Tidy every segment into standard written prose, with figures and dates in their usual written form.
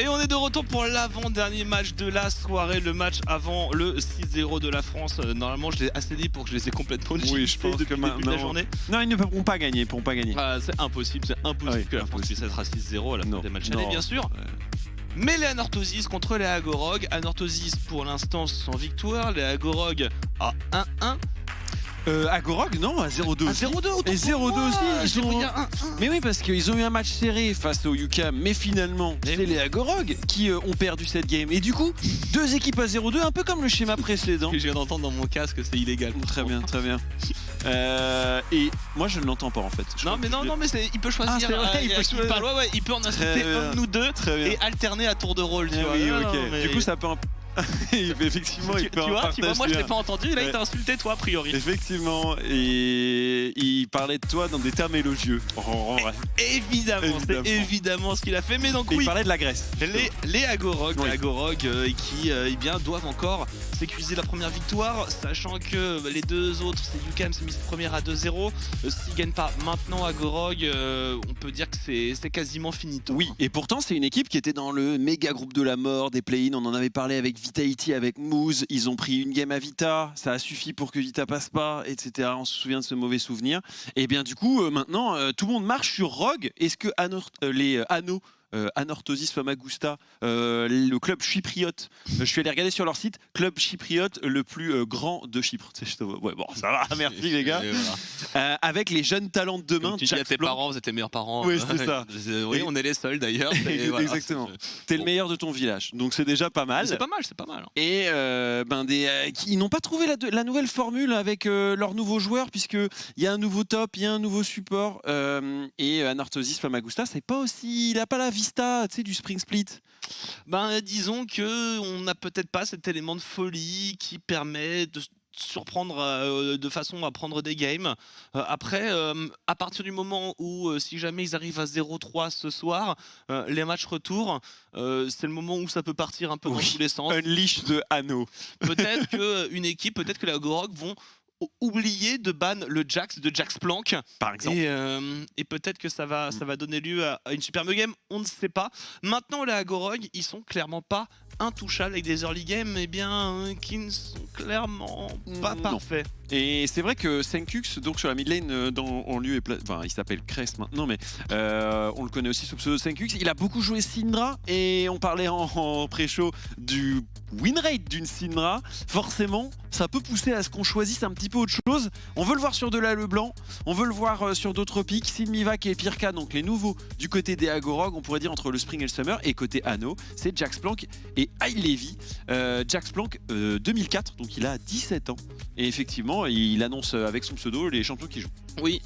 Et on est de retour pour l'avant-dernier match de la soirée, le match avant le 6-0 de la France. Normalement, je l'ai assez dit pour que je les ai complètement Oui, je pense que maintenant... la journée. Non, ils ne pourront pas gagner, C'est impossible que la France puisse être à 6-0 à la fin des matchs allés, bien sûr. Mais les Anorthosis contre les Agorog. Anorthosis pour l'instant sans victoire, les Agorog à 1-1. Agorog non, à 0-2 aussi. 0-2 et 0-2 aussi. Ils ont... Mais oui, parce qu'ils ont eu un match serré face au UQAM, mais finalement c'est les Agorog qui ont perdu cette game. Et du coup, deux équipes à 0-2, un peu comme le schéma précédent. Ce que je viens d'entendre dans mon casque, c'est illégal. Très bien, très bien. Et moi je ne l'entends pas en fait. Non mais il peut choisir. Il peut en insulter un ou deux et alterner à tour de rôle. Oui, ok. Du coup ça peut effectivement, il peut tu vois, moi je t'ai pas entendu, là il t'a insulté toi a priori. Effectivement, et il parlait de toi dans des termes élogieux. Évidemment, c'est évidemment ce qu'il a fait, mais donc il parlait de la Grèce. Les Agorog, qui doivent encore s'écuiser la première victoire, sachant que les deux autres, c'est UQAM s'est mis première à 2-0. S'ils gagnent pas maintenant Agorog, on peut dire que c'est quasiment finito. Oui, et pourtant c'est une équipe qui était dans le méga groupe de la mort des play-in, on en avait parlé avec Vitality, avec Moose, ils ont pris une game à Vita, ça a suffi pour que Vita passe pas, etc. On se souvient de ce mauvais souvenir. Et bien du coup, maintenant, tout le monde marche sur Rogue. Est-ce que les Anneaux Anorthosis Famagusta, le club chypriote. Je suis allé regarder sur leur site, club chypriote le plus grand de Chypre. Ouais, bon, ça va, merci les gars. Voilà. Avec les jeunes talents de demain. Tu dis à tes parents, vous êtes tes meilleurs parents. Oui, c'est ça. Oui, on est les seuls d'ailleurs. Exactement. Voilà, t'es le meilleur de ton village, donc c'est déjà pas mal. C'est pas mal. Et ils n'ont pas trouvé la nouvelle formule avec leurs nouveaux joueurs, puisqu'il y a un nouveau top, il y a un nouveau support. Et Anorthosis Famagusta, c'est pas aussi. Il n'a pas la vista, tu sais, du Spring Split. Disons qu'on n'a peut-être pas cet élément de folie qui permet de surprendre de façon à prendre des games. Après, à partir du moment où, si jamais ils arrivent à 0-3 ce soir, les matchs retour, c'est le moment où ça peut partir un peu dans tous les sens. Unleash de Anno. Peut-être qu'une équipe, peut-être que les Agorog vont oublier de ban le Jax de Jax Plank par exemple, et peut-être que ça va donner lieu à une superbe game, on ne sait pas. Maintenant les Agorog, ils sont clairement pas intouchables avec des early games qui ne sont clairement pas parfaits. Et c'est vrai que Senkux, donc sur la mid lane, il s'appelle Crest maintenant, mais on le connaît aussi sous pseudo Senkux. Il a beaucoup joué Syndra et on parlait en pré-show du win rate d'une Syndra. Forcément, ça peut pousser à ce qu'on choisisse un petit peu autre chose. On veut le voir sur de la Leblanc, on veut le voir sur d'autres pics. Silmivac et Pirka, donc les nouveaux du côté des Agorog, on pourrait dire entre le Spring et le Summer. Et côté Anno, c'est Jax Plank et Levi. Jax Plank 2004, donc il a 17 ans. Et effectivement, il annonce avec son pseudo les champions qui jouent. Oui,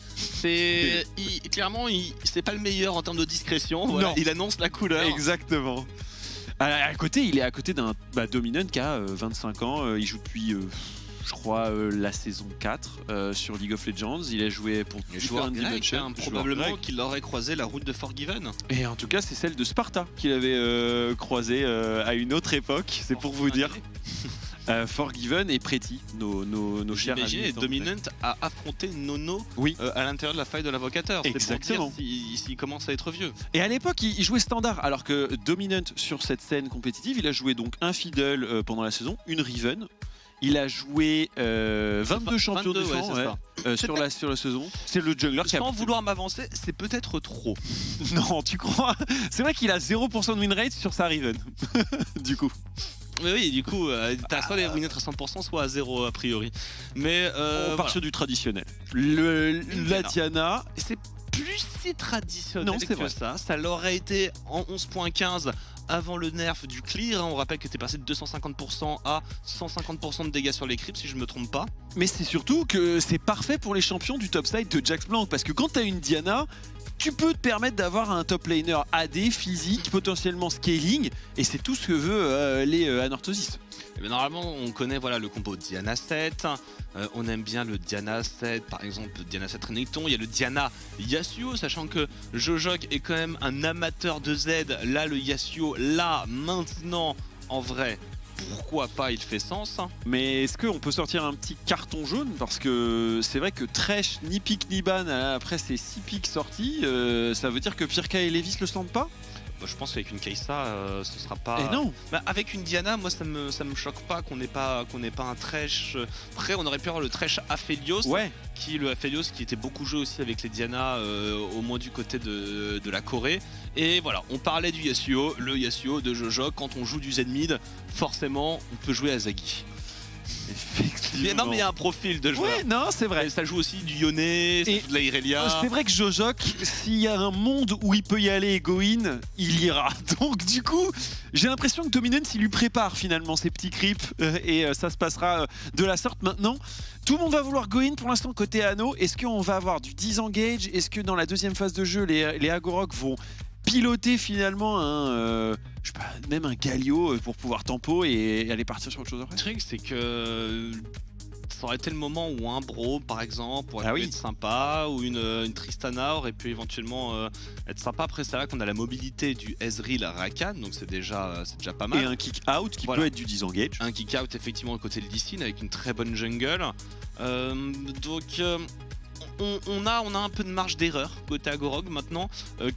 clairement, c'est pas le meilleur en termes de discrétion. Voilà, il annonce la couleur. Exactement. Il est à côté d'un Dominant qui a 25 ans. Il joue depuis, je crois, la saison 4 sur League of Legends. Il a joué pour joueurs grecs, probablement qu'il aurait croisé la route de Forgiven. Et en tout cas, c'est celle de Sparta qu'il avait croisée à une autre époque. C'est pour vous dire. Forgiven et Pretty, nos chers amis. Imaginez, Dominant a affronté Nono à l'intérieur de la faille de l'avocateur. Exactement. C'est pour dire s'il commence à être vieux. Et à l'époque, il jouait standard, alors que Dominant sur cette scène compétitive, il a joué donc un Fiddle pendant la saison, une Riven. Il a joué 22 champions de sur la saison. C'est le jungler qui a... Sans vouloir m'avancer, c'est peut-être trop. Non, tu crois? C'est vrai qu'il a 0% de win rate sur sa Riven, du coup. Oui, du coup, t'as soit les win rates à 100%, soit à 0 a priori. Mais on part sur du traditionnel. La Diana, c'est plus si traditionnel que ça. Ça l'aurait été en 11.15 avant le nerf du clear. On rappelle que t'es passé de 250% à 150% de dégâts sur les creeps, si je me trompe pas. Mais c'est surtout que c'est parfait pour les champions du topside de Jax Plank, parce que quand t'as une Diana, tu peux te permettre d'avoir un top laner AD, physique, potentiellement scaling, et c'est tout ce que veut les Anorthosis. Normalement, on connaît le combo Diana 7, on aime bien le Diana 7, par exemple Diana 7 Renekton, il y a le Diana Yasuo, sachant que Jojok est quand même un amateur de Z, là le Yasuo, là, maintenant, en vrai, pourquoi pas, il fait sens. Mais est-ce qu'on peut sortir un petit carton jaune? Parce que c'est vrai que Thresh, ni pique ni ban, après ces 6 pics sortis, ça veut dire que Pirka et Levis le sentent pas? Je pense qu'avec une Kai'Sa, ce sera pas. Et non. Bah, avec une Diana, moi ça me choque pas qu'on n'ait pas un Thresh. Après, on aurait pu avoir le Thresh Aphelios, Ouais. le Aphelios qui était beaucoup joué aussi avec les Diana, au moins du côté de la Corée. Et voilà, on parlait du Yasuo, le Yasuo de Jojo. Quand on joue du Z-Mid, forcément, on peut jouer à Zagi. Effectivement. Non mais il y a un profil de joueur. Ouais, non, c'est vrai. Et ça joue aussi du Yone, ça joue de la Irelia. C'est vrai que Jojok, s'il y a un monde où il peut y aller et go in, il ira. Donc du coup, j'ai l'impression que Dominance, il lui prépare finalement ses petits creeps et ça se passera de la sorte maintenant. Tout le monde va vouloir go in pour l'instant côté Anno. Est-ce qu'on va avoir du disengage? Est-ce que dans la deuxième phase de jeu, les Agorok vont piloter finalement je sais pas, même un Galio pour pouvoir tempo et aller partir sur autre chose après? Le truc, c'est que ça aurait été le moment où un Bro, par exemple, aurait pu être sympa, ou une Tristana aurait pu éventuellement être sympa. Après, c'est là qu'on a la mobilité du Ezreal à Rakan, donc c'est déjà pas mal. Et un kick out qui peut être du disengage. Un kick out, effectivement, au côté de Lee Sin avec une très bonne jungle. On a un peu de marge d'erreur côté Agorog maintenant.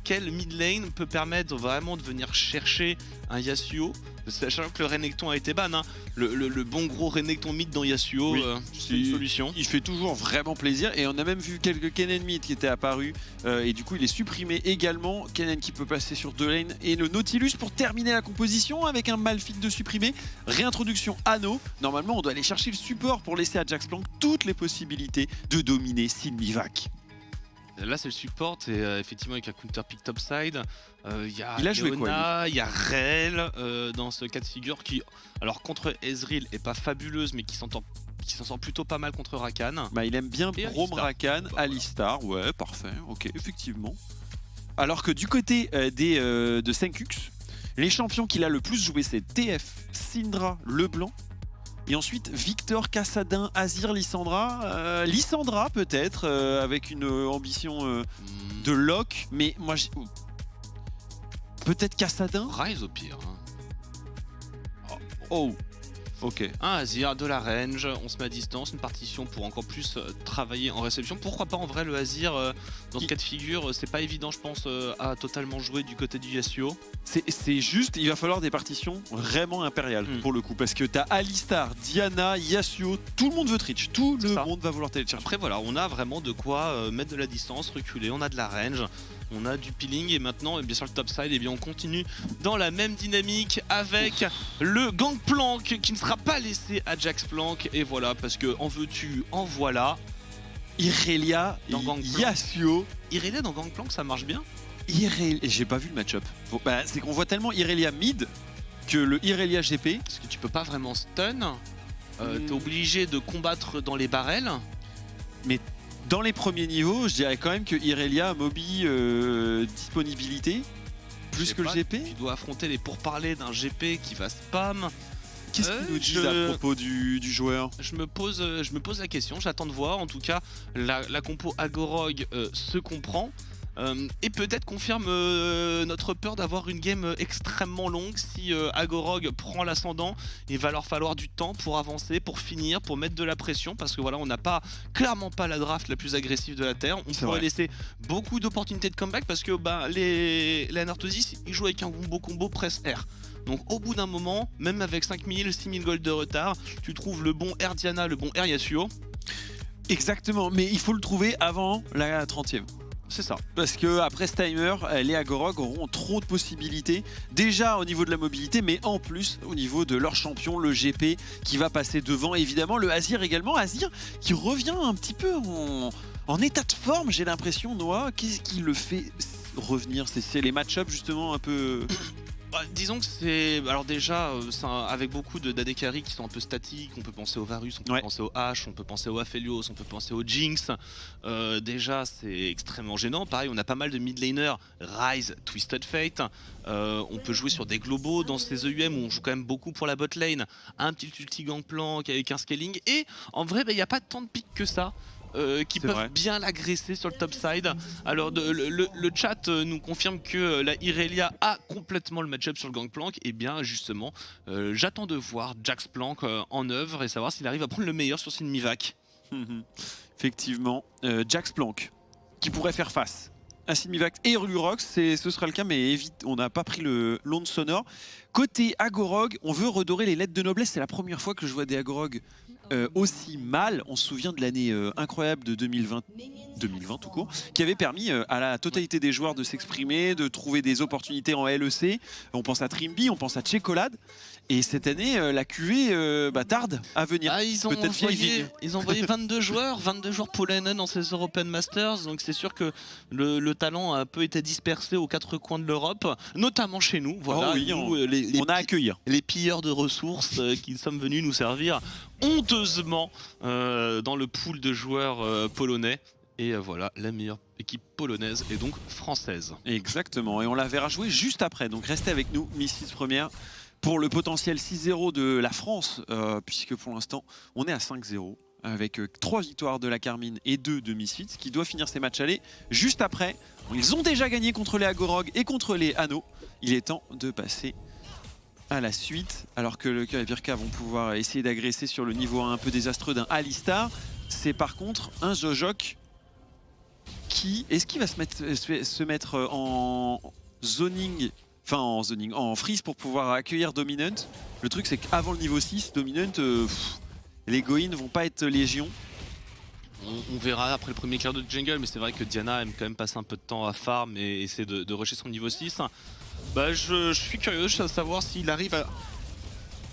Quel mid lane peut permettre vraiment de venir chercher un Yasuo, sachant que le Renekton a été ban, hein. Le bon gros Renekton mid dans Yasuo, c'est une solution. Il fait toujours vraiment plaisir et on a même vu quelques Kennen mid qui étaient apparus et du coup il est supprimé également. Kennen qui peut passer sur 2 lanes et le Nautilus pour terminer la composition avec un Malphite de supprimer. Réintroduction Anno. Normalement on doit aller chercher le support pour laisser à Jaxplank toutes les possibilités de dominer Simivac. Là c'est le support et effectivement avec un counter pick topside, il y a Leona, il y a Rel dans ce cas de figure qui, alors contre Ezreal est pas fabuleuse mais qui s'en sort plutôt pas mal contre Rakan. Bah, il aime bien Braum Rakan, bah, Alistar, ouais parfait, ok effectivement. Alors que du côté de Senkux, les champions qu'il a le plus joué c'est TF, Syndra, Leblanc. Et ensuite, Victor, Kassadin, Azir, Lissandra. Lissandra peut-être, avec une ambition de lock. Mais moi, peut-être Kassadin. Ryze au pire. Hein. Oh, ok. Un Azir, de la range, on se met à distance, une partition pour encore plus travailler en réception. Pourquoi pas en vrai le Azir, dans ce cas de figure, c'est pas évident je pense à totalement jouer du côté du Yasuo. C'est juste, il va falloir des partitions vraiment impériales pour le coup. Parce que t'as Alistar, Diana, Yasuo, tout le monde veut Twitch. Tout le monde va vouloir télécharger. Après voilà, on a vraiment de quoi mettre de la distance, reculer, on a de la range. On a du peeling et maintenant, bien sûr le topside, et bien on continue dans la même dynamique avec le Gangplank qui ne sera pas laissé à Jaxplank. Et voilà, parce que en veux-tu, en voilà. Irelia dans Gangplank. Yasuo. Irelia dans Gangplank, ça marche bien. J'ai pas vu le match-up. Bah, c'est qu'on voit tellement Irelia mid que le Irelia GP. Parce que tu peux pas vraiment stun. T'es obligé de combattre dans les barrels. Mais dans les premiers niveaux, je dirais quand même que Irelia a Moby disponibilité plus que le GP. Tu dois affronter les pourparlers d'un GP qui va spam. Qu'est-ce qu'ils nous disent à propos du joueur? Je me pose la question, j'attends de voir. En tout cas, la compo Agorog se comprend. Et peut-être confirme notre peur d'avoir une game extrêmement longue. Si Agorog prend l'ascendant, il va leur falloir du temps pour avancer, pour finir, pour mettre de la pression, parce que voilà, on n'a clairement pas la draft la plus agressive de la Terre. On pourrait laisser beaucoup d'opportunités de comeback parce que les Anorthosis, ils jouent avec un combo press R. Donc au bout d'un moment, même avec 5000, 6000 gold de retard, tu trouves le bon Air Diana, le bon Air Yasuo. Exactement, mais il faut le trouver avant la 30e. C'est ça. Parce que après ce timer, les Agorog auront trop de possibilités. Déjà au niveau de la mobilité, mais en plus au niveau de leur champion, le GP, qui va passer devant. Évidemment, le Azir également. Azir qui revient un petit peu en état de forme, j'ai l'impression, Noah. Qu'est-ce qui le fait revenir? C'est les match-ups justement un peu... Disons que c'est... Alors déjà, avec beaucoup d'AD carry qui sont un peu statiques, on peut penser au Varus, on peut penser au H, on peut penser au Aphelios, on peut penser au Jinx. Déjà, c'est extrêmement gênant. Pareil, on a pas mal de mid laners, Ryze, Twisted Fate. On peut jouer sur des globaux dans ces EUM où on joue quand même beaucoup pour la bot lane. Un petit ulti Gangplank avec un scaling. Et en vrai, il n'y a pas tant de pics que ça. Qui peuvent bien l'agresser sur le topside. Alors le chat nous confirme que la Irelia a complètement le match-up sur le Gangplank. Et bien justement, j'attends de voir Jaxplank en œuvre et savoir s'il arrive à prendre le meilleur sur Simivac. Effectivement, Jaxplank qui pourrait faire face à Simivac et Lurox, ce sera le cas, mais on n'a pas pris l'onde sonore. Côté Agorog, on veut redorer les lettres de noblesse. C'est la première fois que je vois des Agorog aussi mal. On se souvient de l'année incroyable de 2020 tout court, qui avait permis à la totalité des joueurs de s'exprimer, de trouver des opportunités en LEC. On pense à Trimby, on pense à Tchekolade. Et cette année, la QV tarde à venir. Ah, ils ont envoyé 22 joueurs polonais dans ces European Masters, donc c'est sûr que le talent a un peu été dispersé aux quatre coins de l'Europe, notamment chez nous. Voilà, oh oui, on a à accueillir. Les pilleurs de ressources qui sommes venus nous servir honteusement dans le pool de joueurs polonais. Et voilà, la meilleure équipe polonaise et donc française. Exactement, et on la verra jouer juste après, donc restez avec nous, Misfits première, pour le potentiel 6-0 de la France, puisque pour l'instant, on est à 5-0, avec 3 victoires de la Carmine et 2 de Misfits, qui doit finir ses matchs allés juste après. Ils ont déjà gagné contre les Agorog et contre les Anneaux. Il est temps de passer à la suite, alors que le Cœur et Pirka vont pouvoir essayer d'agresser sur le niveau un peu désastreux d'un Alistar. C'est par contre un Jojok est-ce qu'il va se mettre en zoning, en freeze pour pouvoir accueillir Dominant. Le truc c'est qu'avant le niveau 6, Dominant, les Goin vont pas être légion. On verra après le premier clear de jungle, mais c'est vrai que Diana aime quand même passer un peu de temps à farm et essayer de rusher son niveau 6. Je suis curieux de savoir s'il arrive à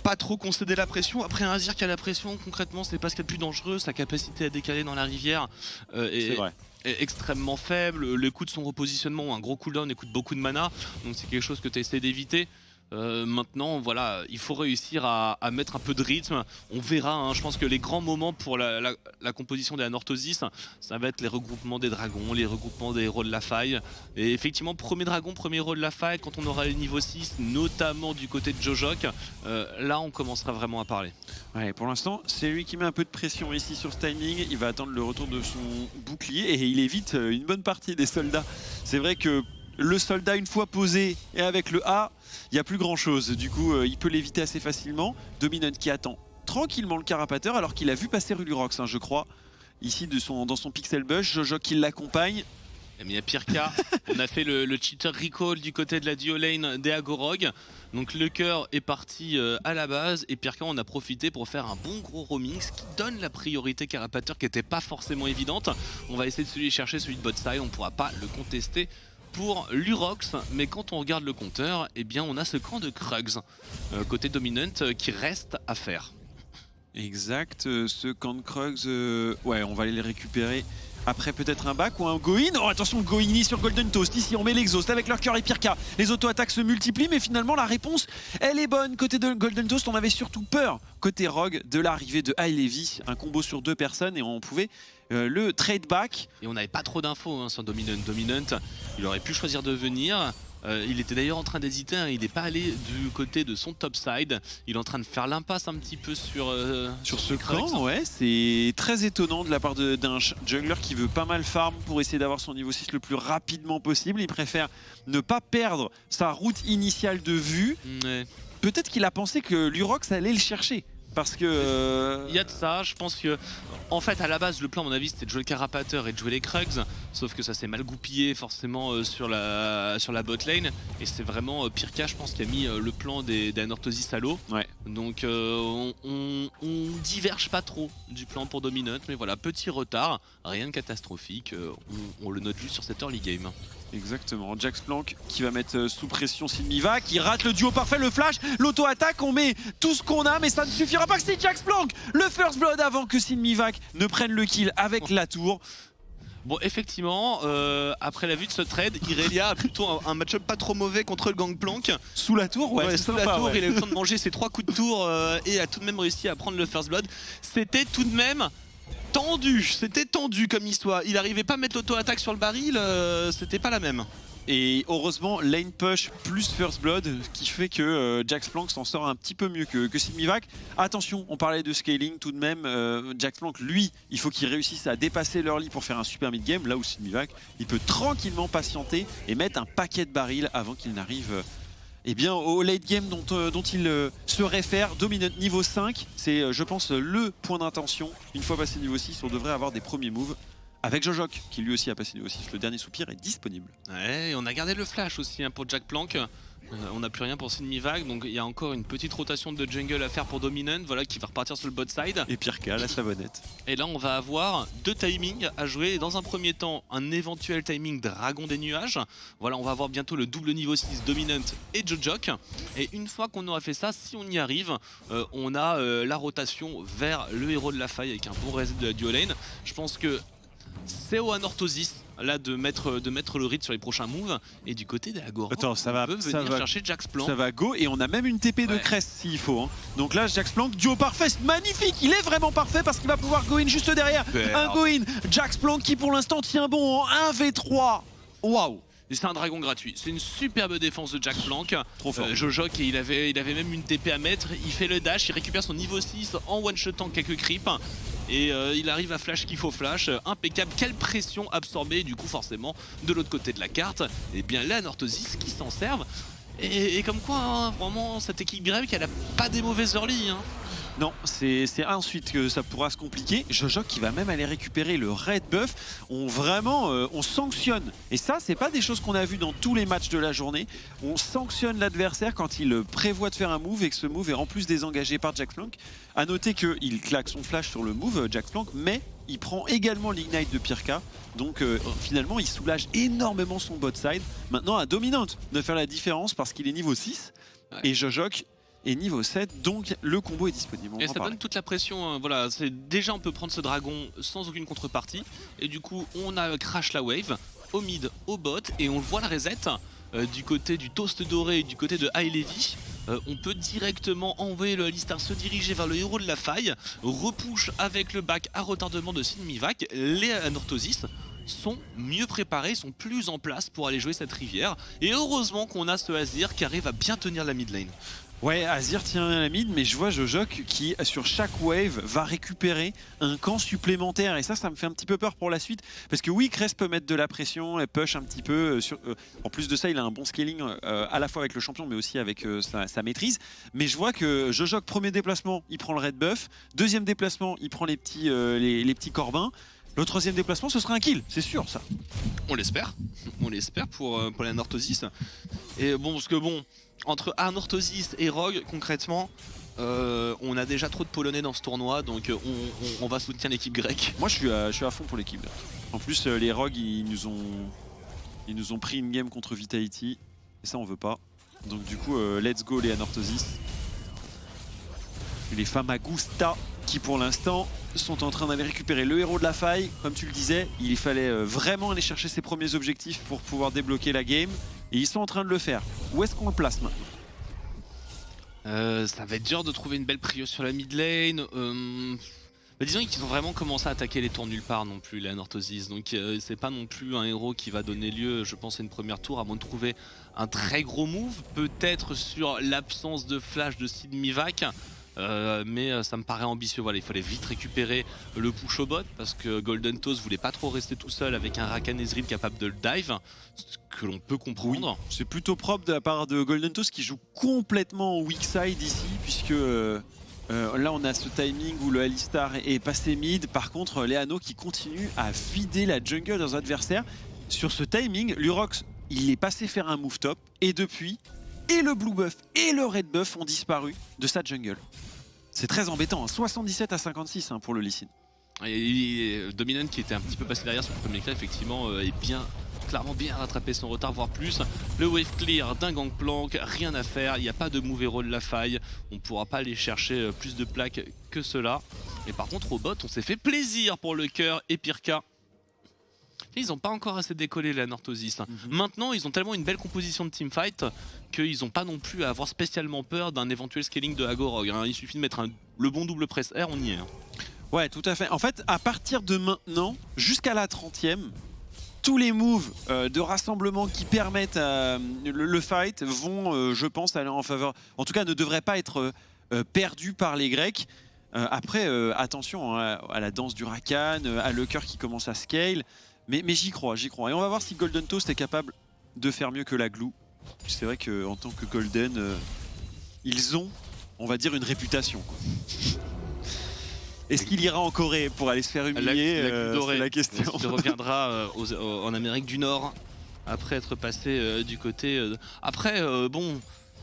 pas trop concéder la pression. Après, un Azir qui a la pression, concrètement, c'est pas ce qu'il y a de plus dangereux. Sa capacité à décaler dans la rivière est extrêmement faible. Les coups de son repositionnement, un gros cooldown, il coûte beaucoup de mana. Donc c'est quelque chose que tu essaies d'éviter. Maintenant, voilà, il faut réussir à mettre un peu de rythme. On verra, hein, je pense que les grands moments pour la composition des Anorthosis, ça va être les regroupements des dragons, les regroupements des héros de la faille. Et effectivement, premier dragon, premier héros de la faille, quand on aura le niveau 6, notamment du côté de Jojok, là on commencera vraiment à parler. Ouais, pour l'instant, c'est lui qui met un peu de pression ici sur ce timing. Il va attendre le retour de son bouclier et il évite une bonne partie des soldats. C'est vrai que le soldat, une fois posé et avec le A, il n'y a plus grand chose. Du coup, il peut l'éviter assez facilement. Dominant qui attend tranquillement le carapateur alors qu'il a vu passer Rulurox, je crois. Ici, dans son pixel bush, Jojok qui l'accompagne. Mais il y a pire cas, on a fait le cheater recall du côté de la duo lane des Agorog. Donc le cœur est parti à la base et pire cas on a profité pour faire un bon gros roaming, ce qui donne la priorité carapateur qui n'était pas forcément évidente. On va essayer de chercher celui de bot side, on ne pourra pas le contester pour Lurox, mais quand on regarde le compteur, eh bien on a ce camp de Krugs côté Dominant qui reste à faire. Exact, ce camp de Krugs, ouais, on va aller le récupérer. Après peut-être un back ou un Goin. Oh attention, Goini sur Golden Toast. Ici on met l'exhaust avec leur cœur et Pirka. Les auto-attaques se multiplient mais finalement la réponse elle est bonne. Côté de Golden Toast on avait surtout peur côté Rogue de l'arrivée de High Levy. Un combo sur 2 personnes et on pouvait le trade back. Et on n'avait pas trop d'infos sur Dominant. Dominant, il aurait pu choisir de venir. Il était d'ailleurs en train d'hésiter, hein. Il n'est pas allé du côté de son top side. Il est en train de faire l'impasse un petit peu sur ce camp. Ouais, c'est très étonnant de la part d'un jungler qui veut pas mal farm pour essayer d'avoir son niveau 6 le plus rapidement possible. Il préfère ne pas perdre sa route initiale de vue. Ouais. Peut-être qu'il a pensé que Lurox allait le chercher. Parce que... Il y a de ça, je pense que... En fait, à la base, le plan, à mon avis, c'était de jouer le carapateur et de jouer les Krugs. Sauf que ça s'est mal goupillé, forcément, sur la bot lane. Et c'est vraiment Pirka, je pense, qui a mis le plan des Anorthosis à l'eau. Ouais. Donc, on diverge pas trop du plan pour Dominant. Mais voilà, petit retard, rien de catastrophique. On le note juste sur cette early game. Exactement, Jax Plank qui va mettre sous pression Simiva, qui rate le duo parfait, le flash, l'auto-attaque, on met tout ce qu'on a, mais ça ne suffira pas que c'est Jax Plank, le first blood avant que Simivac ne prenne le kill avec la tour. Bon, effectivement, après la vue de ce trade, Irelia a plutôt un match-up pas trop mauvais contre le Gangplank. Sous la tour, ouais, sous la tour, il a eu le temps de manger ses 3 coups de tour et a tout de même réussi à prendre le first blood. C'était tout de même tendu, c'était tendu comme histoire. Il n'arrivait pas à mettre l'auto-attaque sur le baril, c'était pas la même. Et heureusement, lane push plus first blood qui fait que Jax Plank s'en sort un petit peu mieux que Simivac. Attention, on parlait de scaling tout de même. Jax Plank, lui, il faut qu'il réussisse à dépasser l'early pour faire un super mid-game. Là où Simivac, il peut tranquillement patienter et mettre un paquet de barils avant qu'il n'arrive au late game dont il se réfère. Dominant niveau 5, c'est je pense le point d'intention. Une fois passé niveau 6, on devrait avoir des premiers moves avec Jojok, qui lui aussi a passé niveau 6. Le dernier soupir est disponible. Ouais, et on a gardé le flash aussi hein, pour Jack Plank. On n'a plus rien pour Sinmivag, donc il y a encore une petite rotation de jungle à faire pour Dominant, voilà, qui va repartir sur le bot side. Et Pirka, la savonnette. Et là on va avoir 2 timings à jouer, et dans un premier temps un éventuel timing Dragon des Nuages. Voilà, on va avoir bientôt le double niveau 6 Dominant et Jojok. Et une fois qu'on aura fait ça, si on y arrive, on a la rotation vers le héros de la faille avec un bon reset de la duo lane. Je pense que c'est au Anorthosis là de mettre le rythme sur les prochains moves, et du côté des Agora Attends, ça va, on peut venir chercher Jax Plank. Ça va go, et on a même une TP de Ouais. Crest s'il faut. Hein. Donc là, Jax Plank, duo parfait, c'est magnifique, il est vraiment parfait parce qu'il va pouvoir go in juste derrière. Un go in, Jax Plank qui pour l'instant tient bon en 1v3. Waouh. Et c'est un dragon gratuit, c'est une superbe défense de Jack Plank. Trop fort. Jojok, il avait même une TP à mettre, il fait le dash, il récupère son niveau 6 en one-shotant quelques creeps. Et il arrive à flash qu'il faut flash, impeccable. Quelle pression absorbée, du coup forcément de l'autre côté de la carte, et bien là Anorthosis qui s'en servent. Et comme quoi, hein, vraiment cette équipe grecque elle a pas des mauvaises early. Hein. Non, c'est ensuite que ça pourra se compliquer. Jojok qui va même aller récupérer le red buff. On sanctionne. Et ça, c'est pas des choses qu'on a vues dans tous les matchs de la journée. On sanctionne l'adversaire quand il prévoit de faire un move et que ce move est en plus désengagé par Jax Plank. A noter qu'il claque son flash sur le move, Jax Plank, mais il prend également l'ignite de Pirka. Donc finalement, il soulage énormément son bot side. Maintenant, à Dominant de faire la différence parce qu'il est niveau 6. Ouais. Et Jojok et niveau 7, donc le combo est disponible. Et ça donne toute la pression, hein. Voilà, déjà on peut prendre ce dragon sans aucune contrepartie. Et du coup on a crash la wave au mid, au bot, et on voit le reset du côté du toast doré et du côté de High Levy. On peut directement envoyer le Alistar se diriger vers le héros de la faille, repush avec le back à retardement de Sinmivag. Les Anorthosis sont mieux préparés, sont plus en place pour aller jouer cette rivière. Et heureusement qu'on a ce Azir qui arrive à bien tenir la mid lane. Ouais, Azir tient la mid, mais je vois Jojok qui, sur chaque wave, va récupérer un camp supplémentaire. Et ça me fait un petit peu peur pour la suite. Parce que oui, Crest peut mettre de la pression et push un petit peu. En plus de ça, il a un bon scaling à la fois avec le champion, mais aussi avec sa maîtrise. Mais je vois que Jojok, premier déplacement, il prend le red buff. Deuxième déplacement, il prend les petits corbins. Le troisième déplacement, ce sera un kill, c'est sûr ça. On l'espère pour la Anorthosis. Et bon, parce que bon, entre Anorthosis et Rogue, concrètement, on a déjà trop de Polonais dans ce tournoi, donc on va soutenir l'équipe grecque. Moi je suis à fond pour l'équipe. En plus les Rogues ils nous ont pris une game contre Vitality, et ça on veut pas. Donc du coup let's go les Anorthosis. Les Famagusta qui pour l'instant sont en train d'aller récupérer le héros de la faille. Comme tu le disais, il fallait vraiment aller chercher ses premiers objectifs pour pouvoir débloquer la game. Et ils sont en train de le faire. Où est-ce qu'on le place maintenant ? Ça va être dur de trouver une belle prio sur la mid lane. Disons qu'ils ont vraiment commencé à attaquer les tours nulle part non plus, les Anorthosis. Donc c'est pas non plus un héros qui va donner lieu, je pense, à une première tour, à moins de trouver un très gros move. Peut-être sur l'absence de flash de Sinmivag. Mais ça me paraît ambitieux. Voilà, il fallait vite récupérer le push au bot parce que Golden Toast voulait pas trop rester tout seul avec un Rakan Ezreal capable de le dive, ce que l'on peut comprendre. Oui, c'est plutôt propre de la part de Golden Toast qui joue complètement au weak side ici, puisque là on a ce timing où le Alistar est passé mid. Par contre, les Anneaux qui continuent à vider la jungle de leurs adversaires. Sur ce timing, Lurox il est passé faire un move top, et depuis, et le blue buff et le red buff ont disparu de sa jungle. C'est très embêtant, hein. 77 à 56 hein, pour le Lee Sin. Et Dominant qui était un petit peu passé derrière sur le premier clap, effectivement, est clairement bien rattrapé son retard, voire plus. Le wave clear d'un Gangplank, rien à faire, il n'y a pas de move héros de la faille, on ne pourra pas aller chercher plus de plaques que cela. Et par contre au bot, on s'est fait plaisir pour le cœur et Pirka. Ils n'ont pas encore assez décollé la Anorthosis. Maintenant, ils ont tellement une belle composition de teamfight qu'ils n'ont pas non plus à avoir spécialement peur d'un éventuel scaling de Agorog. Hein. Il suffit de mettre le bon double press R, on y est. Hein. Ouais, tout à fait. En fait, à partir de maintenant, jusqu'à la 30e, tous les moves de rassemblement qui permettent le fight vont, je pense, aller en faveur. En tout cas, ne devraient pas être perdus par les Grecs. Après, attention hein, à la danse du Rakan, à le cœur qui commence à scale. Mais j'y crois, j'y crois. Et on va voir si Golden Toast est capable de faire mieux que la Glue. C'est vrai qu'en tant que Golden, ils ont, on va dire, une réputation, quoi. Est-ce qu'il ira en Corée pour aller se faire humilier? C'est la question. Il reviendra en Amérique du Nord après être passé du côté. Après, bon.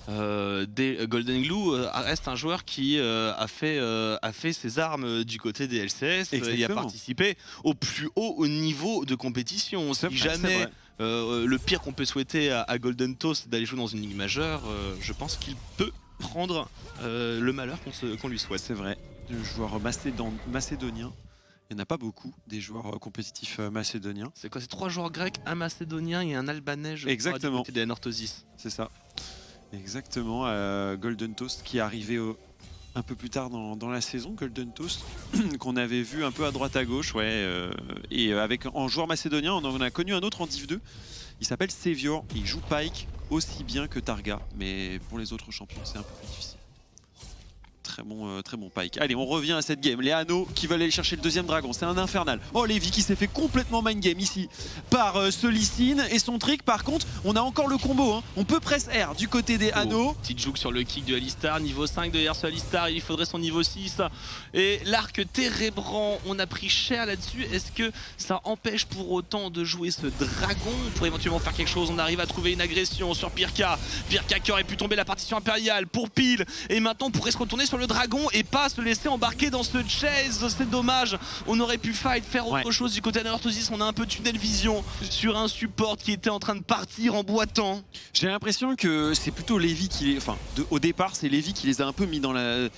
Golden Glue reste un joueur qui a fait ses armes du côté des LCS et a participé au plus haut niveau de compétition. Si jamais le pire qu'on peut souhaiter à Golden Toast d'aller jouer dans une ligue majeure, je pense qu'il peut prendre le malheur qu'on lui souhaite. C'est vrai, le joueur macédonien. Il n'y en a pas beaucoup des joueurs compétitifs macédoniens. C'est quoi? C'est 3 joueurs grecs, un macédonien et un albanais, je crois, du côté des Anorthosis. C'est ça. Exactement, Golden Toast qui est arrivé un peu plus tard dans la saison, Golden Toast, qu'on avait vu un peu à droite à gauche, et en joueur macédonien, on en a connu un autre en Div 2, il s'appelle Savior, il joue Pyke aussi bien que Targa, mais pour les autres champions c'est un peu plus difficile. Très bon Pyke. Allez, on revient à cette game. Les Anneaux qui veulent aller chercher le deuxième dragon. C'est un infernal. Oh, Levi qui s'est fait complètement mind game ici par ce Lee Sin et son trick. Par contre, on a encore le combo. Hein. On peut press R du côté des Anneaux. Petite joue sur le kick de Alistar. Niveau 5 de R sur Alistar. Il faudrait son niveau 6. Et l'arc Térébrant, on a pris cher là-dessus. Est-ce que ça empêche pour autant de jouer ce dragon pour éventuellement faire quelque chose? On arrive à trouver une agression sur Pirka. Pirka qui aurait pu tomber la partition impériale pour Peel. Et maintenant, on pourrait se retourner sur le dragon et pas se laisser embarquer dans ce chase. C'est dommage, on aurait pu faire autre chose du côté d'Anorthosis. On a un peu tunnel vision sur un support qui était en train de partir en boitant. J'ai l'impression que c'est plutôt Levi qui au départ c'est Levi qui les a un peu mis dans la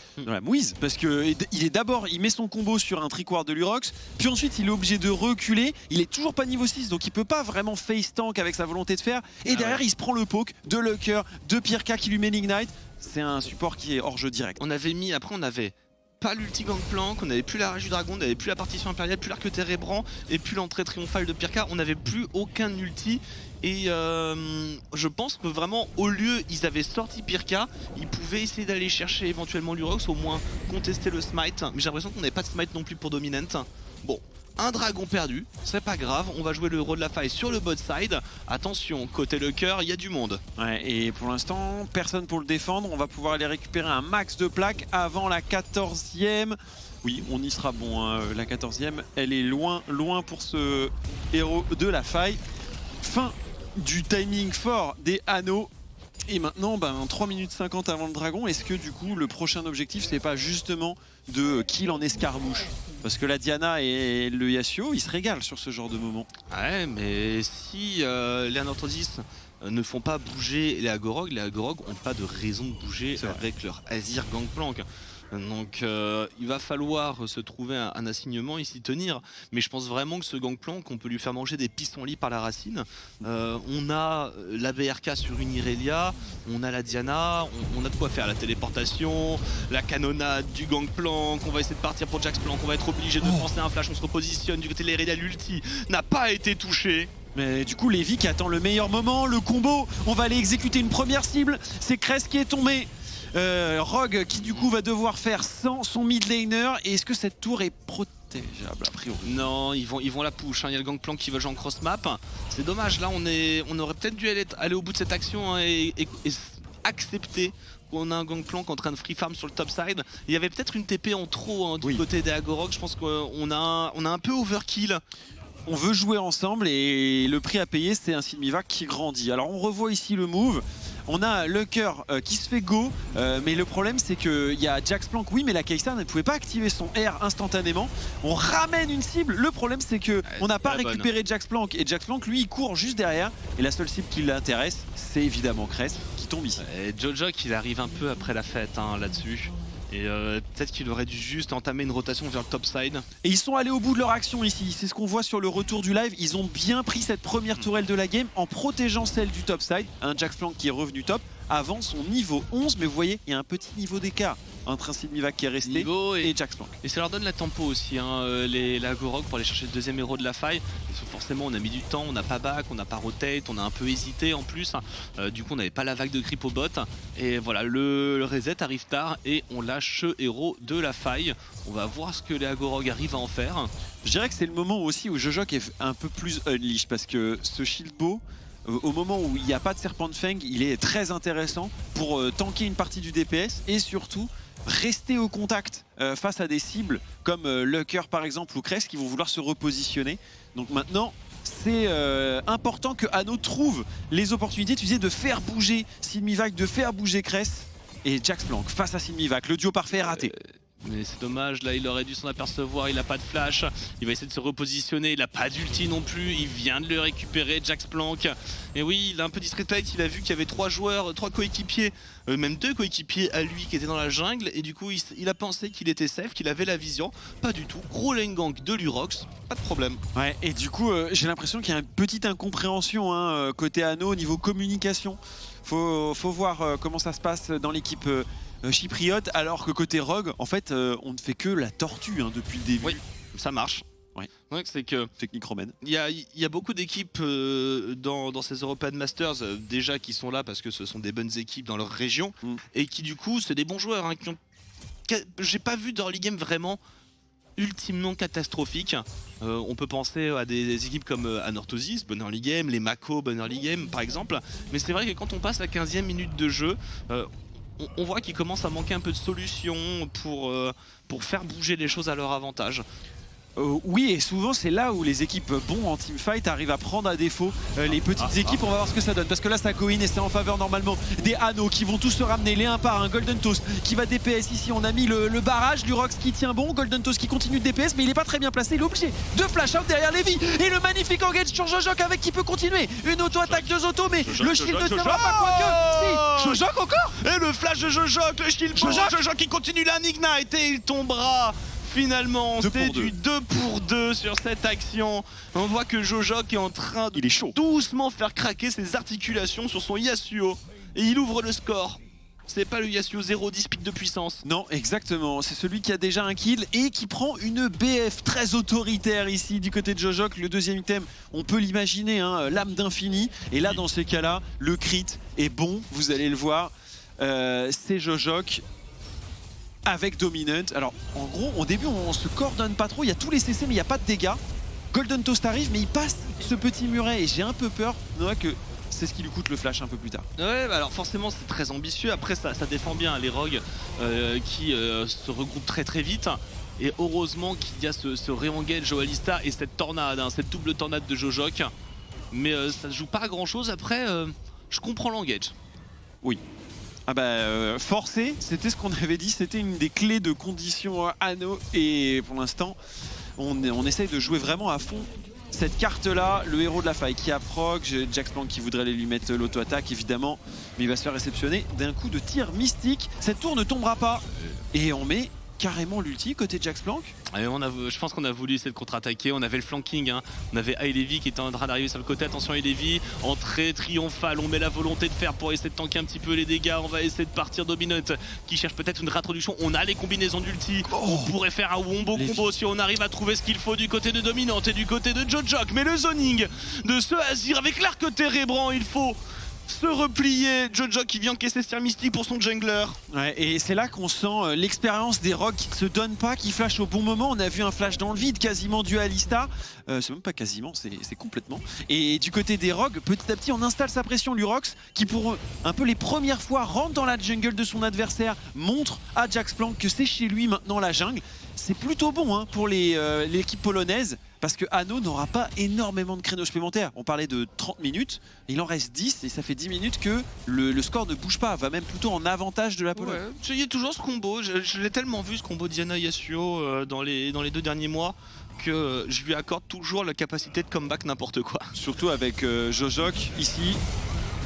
mouise, parce que il met son combo sur un trick-ward de Lurox, puis ensuite il est obligé de reculer, il est toujours pas niveau 6 donc il peut pas vraiment face tank avec sa volonté de faire, et derrière il se prend le poke de Lucker, de Pirka qui lui met l'Ignite. C'est un support qui est hors jeu direct. On avait pas l'ulti Gangplank, on n'avait plus la rage du dragon, on n'avait plus la partition impériale, plus l'arc Térébrant et plus l'entrée triomphale de Pirka. On n'avait plus aucun ulti. Et je pense que vraiment, au lieu, ils avaient sorti Pirka, ils pouvaient essayer d'aller chercher éventuellement Lurox, au moins contester le smite. Mais j'ai l'impression qu'on n'avait pas de smite non plus pour Dominant. Bon. Un dragon perdu, c'est pas grave, on va jouer le héros de la faille sur le bot side. Attention, côté le cœur, il y a du monde. Ouais, et pour l'instant, personne pour le défendre. On va pouvoir aller récupérer un max de plaques avant la 14e. Oui, on y sera bon, hein. La 14e, elle est loin pour ce héros de la faille. Fin du timing fort des Anneaux. Et maintenant, 3 minutes 50 avant le dragon, est-ce que du coup le prochain objectif c'est pas justement de kill en escarmouche? Parce que la Diana et le Yasuo, ils se régalent sur ce genre de moment. Ouais, mais si les Anorthosis ne font pas bouger les Agorog n'ont pas de raison de bouger avec leur Azir Gangplank. Donc il va falloir se trouver un assignement et s'y tenir. Mais je pense vraiment que ce Gangplank, on peut lui faire manger des pissenlits par la racine. On a la BRK sur une Irelia, on a la Diana, on a de quoi faire. La téléportation, la canonnade du Gangplank, on va essayer de partir pour Jax Plank, on va être obligé de penser un flash, on se repositionne du côté de l'Irelia, l'ulti n'a pas été touché. Mais du coup Levi qui attend le meilleur moment, le combo, on va aller exécuter une première cible, c'est Crest qui est tombé. Rogue qui du coup va devoir faire sans son mid laner. Et est-ce que cette tour est protégeable a priori? Non, ils vont la push, hein. Il y a le Gangplank qui va jouer en cross map. C'est dommage, là on aurait peut-être dû aller au bout de cette action, hein, et accepter qu'on a un Gangplank en train de free farm sur le top side. Il y avait peut-être une TP en trop, hein, du côté des Agorog. Je pense qu'on a un peu overkill. On veut jouer ensemble et le prix à payer c'est un Simivac qui grandit. Alors on revoit ici le move. On a Lucker qui se fait go, mais le problème c'est qu'il y a Jax Plank, oui, mais la Kaysar ne pouvait pas activer son R instantanément. On ramène une cible, le problème c'est qu'on n'a pas récupéré Jax Plank, et Jax Plank lui il court juste derrière, et la seule cible qui l'intéresse c'est évidemment Crest qui tombe ici. Et Jojo il arrive un peu après la fête, hein, là-dessus. Et peut-être qu'il aurait dû juste entamer une rotation vers le top side. Et ils sont allés au bout de leur action ici. C'est ce qu'on voit sur le retour du live. Ils ont bien pris cette première tourelle de la game en protégeant celle du top side. Un Jax Plank qui est revenu top avant son niveau 11. Mais vous voyez, il y a un petit niveau d'écart entre un Simivac qui est resté et Jax Plank. Et ça leur donne la tempo aussi, hein, la Gorog pour aller chercher le deuxième héros de la faille. Forcément, on a mis du temps, on n'a pas back, on n'a pas rotate, on a un peu hésité en plus. Du coup, on n'avait pas la vague de creep au bot. Et voilà, le reset arrive tard et on lâche ce héros de la faille. On va voir ce que les Agorog arrivent à en faire. Je dirais que c'est le moment aussi où Jojok est un peu plus unleash parce que ce shield bow, au moment où il n'y a pas de Serpent Fang, il est très intéressant pour tanker une partie du DPS et surtout rester au contact face à des cibles comme Lucker par exemple ou Crest qui vont vouloir se repositionner. Donc maintenant, c'est important que Anno trouve les opportunités, tu disais, de faire bouger Simivac, de faire bouger Crest. Et Jaxplank face à Simivac, le duo parfait est raté. Mais c'est dommage, là il aurait dû s'en apercevoir, il a pas de flash, il va essayer de se repositionner, il a pas d'ulti non plus, il vient de le récupérer, Jaxplank. Et oui, il a un peu disrespect, il a vu qu'il y avait 3 joueurs, 3 coéquipiers, même 2 coéquipiers à lui qui étaient dans la jungle, et du coup il a pensé qu'il était safe, qu'il avait la vision. Pas du tout, gros lane gank de Lurox, pas de problème. Ouais, et du coup j'ai l'impression qu'il y a une petite incompréhension côté Anno au niveau communication. Faut voir comment ça se passe dans l'équipe chypriote, alors que côté Rogue, en fait, on ne fait que la tortue depuis le début. Oui, ça marche. Ouais. Donc c'est que technique romaine. Il y a beaucoup d'équipes dans ces European Masters déjà qui sont là parce que ce sont des bonnes équipes dans leur région et qui du coup c'est des bons joueurs j'ai pas vu d'early game vraiment ultimement catastrophique. On peut penser à des équipes comme Anorthosis, bonne early game, les Mako, bonne early game par exemple, mais c'est vrai que quand on passe la 15e minute de jeu, on voit qu'il commence à manquer un peu de solutions pour faire bouger les choses à leur avantage. Oui, et souvent c'est là où les équipes bons en teamfight arrivent à prendre à défaut les petites équipes. On va voir ce que ça donne, parce que là ça go in et c'est en faveur normalement des Anno qui vont tous se ramener les un par un. Golden Toast qui va DPS ici, on a mis le barrage, Lurox qui tient bon, Golden Toast qui continue de DPS, mais il est pas très bien placé, il est obligé de flash out derrière Lévi, et le magnifique engage sur Jojok avec qui peut continuer une auto-attaque, 2 autos, mais le shield ne tiendra pas, quoique si, Jojok encore. Et le flash de Jojok, le shield Jojok qui continue l'ignite et il tombera. Finalement, c'est du 2 pour 2 sur cette action. On voit que Jojok est en train de doucement faire craquer ses articulations sur son Yasuo. Et il ouvre le score. C'est pas le Yasuo 0-10 pic de puissance. Non, exactement. C'est celui qui a déjà un kill et qui prend une BF très autoritaire ici du côté de Jojok. Le deuxième item, on peut l'imaginer, l'âme d'infini. Et là, dans ces cas-là, le crit est bon. Vous allez le voir. C'est Jojok avec Dominant. Alors en gros au début on se coordonne pas trop, il y a tous les CC mais il n'y a pas de dégâts. Golden Toast arrive mais il passe ce petit muret et j'ai un peu peur que c'est ce qui lui coûte le flash un peu plus tard. Ouais, bah alors forcément c'est très ambitieux, après ça défend bien les rogues qui se regroupent très vite. Et heureusement qu'il y a ce re-engage Joalista et cette tornade, cette double tornade de Jojok. Mais ça ne joue pas à grand chose, après je comprends l'engage. Oui. Ah bah forcer, c'était ce qu'on avait dit, c'était une des clés de conditions Anno et pour l'instant on essaye de jouer vraiment à fond cette carte là, le héros de la faille qui a proc, Jaxplank qui voudrait aller lui mettre l'auto-attaque évidemment, mais il va se faire réceptionner d'un coup de tir mystique, cette tour ne tombera pas et on met carrément l'ulti côté Jaxplank. Je pense qu'on a voulu essayer de contre-attaquer, on avait le flanking, on avait Ailevi qui était en train d'arriver sur le côté, attention Ailevi, entrée triomphale, on met la volonté de faire pour essayer de tanker un petit peu les dégâts, on va essayer de partir Dominant qui cherche peut-être une réintroduction, on a les combinaisons d'ulti, on pourrait faire un wombo combo si on arrive à trouver ce qu'il faut du côté de Dominant et du côté de Jojok, mais le zoning de ce Azir avec l'arc térébrant, il faut se replier, Jojok qui vient encaisser ce tir mystique pour son jungler. Ouais, et c'est là qu'on sent l'expérience des rogues qui ne se donnent pas, qui flashent au bon moment. On a vu un flash dans le vide quasiment dualista. C'est même pas quasiment, c'est complètement. Et du côté des rogues, petit à petit on installe sa pression. Lurox qui pour un peu les premières fois rentre dans la jungle de son adversaire, montre à Jaxplank que c'est chez lui maintenant la jungle. C'est plutôt bon pour l'équipe polonaise. Parce que Anno n'aura pas énormément de créneaux supplémentaires. On parlait de 30 minutes, il en reste 10 et ça fait 10 minutes que le score ne bouge pas, va même plutôt en avantage de la Pologne. Ouais, il y a toujours ce combo, je l'ai tellement vu ce combo Diana Yasuo dans les 2 derniers mois que je lui accorde toujours la capacité de comeback n'importe quoi. Surtout avec Jojok ici.